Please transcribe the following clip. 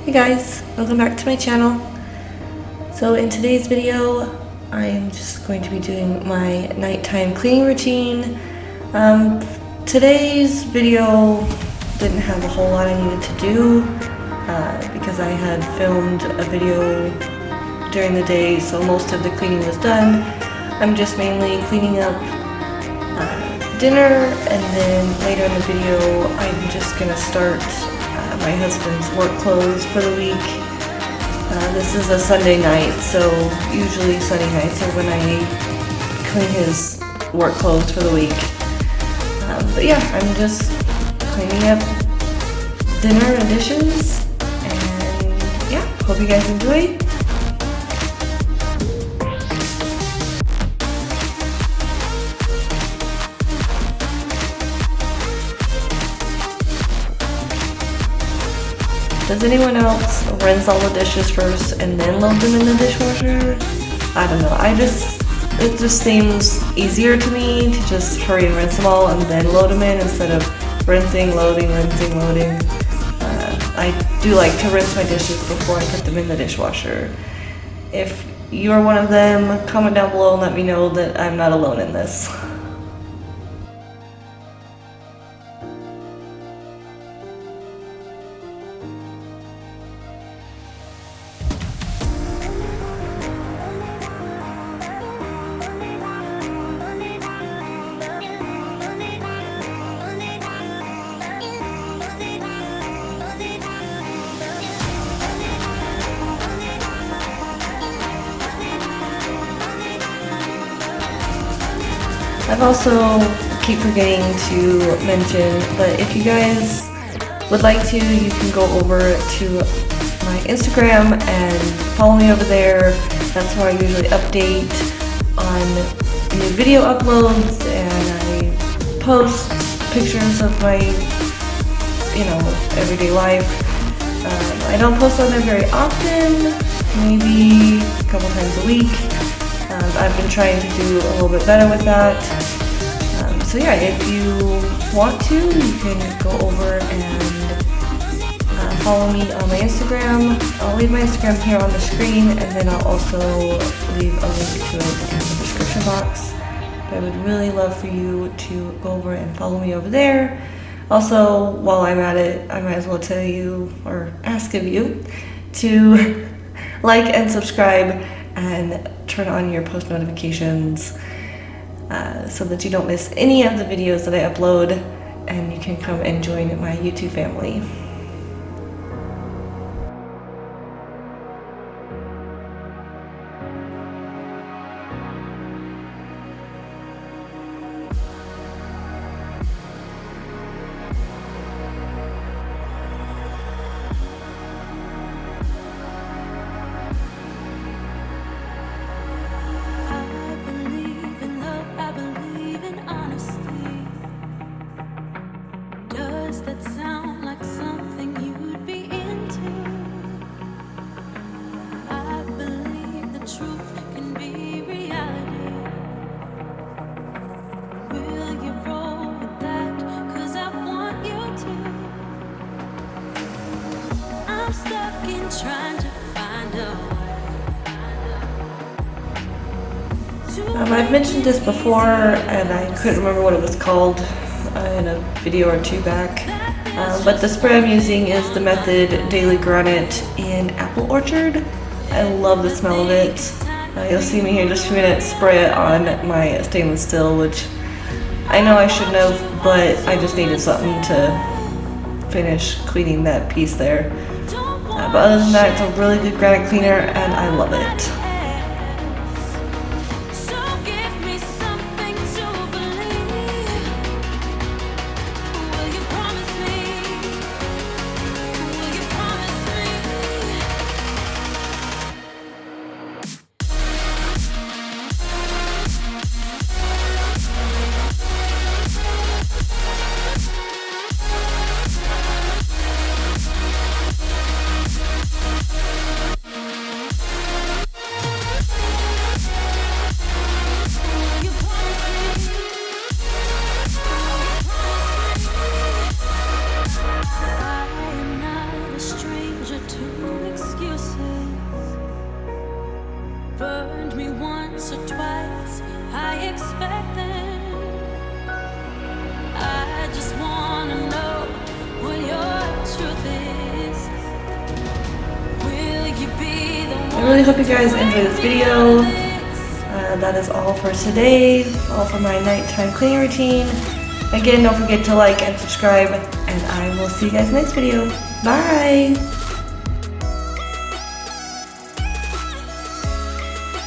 Hey guys, welcome back to my channel. So in today's video, I'm just going to be doing my nighttime cleaning routine. Today's video didn't have a whole lot I needed to do because I had filmed a video during the day, so most of the cleaning was done. I'm just mainly cleaning up dinner, and then later in the video I'm just gonna start my husband's work clothes for the week. This is a Sunday night, so usually Sunday nights are when I clean his work clothes for the week. But yeah, I'm just cleaning up dinner and dishes, and yeah, hope you guys enjoy. Does anyone else rinse all the dishes first and then load them in the dishwasher? I don't know. It just seems easier to me to just hurry and rinse them all and then load them in instead of rinsing, loading, rinsing, loading. I do like to rinse my dishes before I put them in the dishwasher. If you're one of them, comment down below and let me know that I'm not alone in this. I've also keep forgetting to mention, but if you guys would like to, you can go over to my Instagram and follow me over there. That's where I usually update on new video uploads, and I post pictures of my, everyday life. I don't post on there very often, maybe a couple times a week. I've been trying to do a little bit better with that. So yeah, if you want to, you can go over and follow me on my Instagram. I'll leave my Instagram here on the screen, and then I'll also leave a link to it in the description box. But I would really love for you to go over and follow me over there. Also, while I'm at it, I might as well tell you, or ask of you, to like and subscribe and turn on your post notifications so that you don't miss any of the videos that I upload, and you can come and join my YouTube family. That sound like something you'd be into? I believe the truth can be reality. Will you roll with that? 'Cause I want you to. I'm stuck in trying to find a way. I've mentioned this before, and I couldn't remember what it was called in a video or two back. But the spray I'm using is the Method Daily Granite in Apple Orchard. I love the smell of it. You'll see me here in just a few minutes spray it on my stainless steel, which I know I shouldn't have, but I just needed something to finish cleaning that piece there. But other than that, it's a really good granite cleaner, and I love it. really hope you guys enjoyed this video. That is all for today, all for my nighttime cleaning routine. Again, don't forget to like and subscribe, and I will see you guys next video. Bye!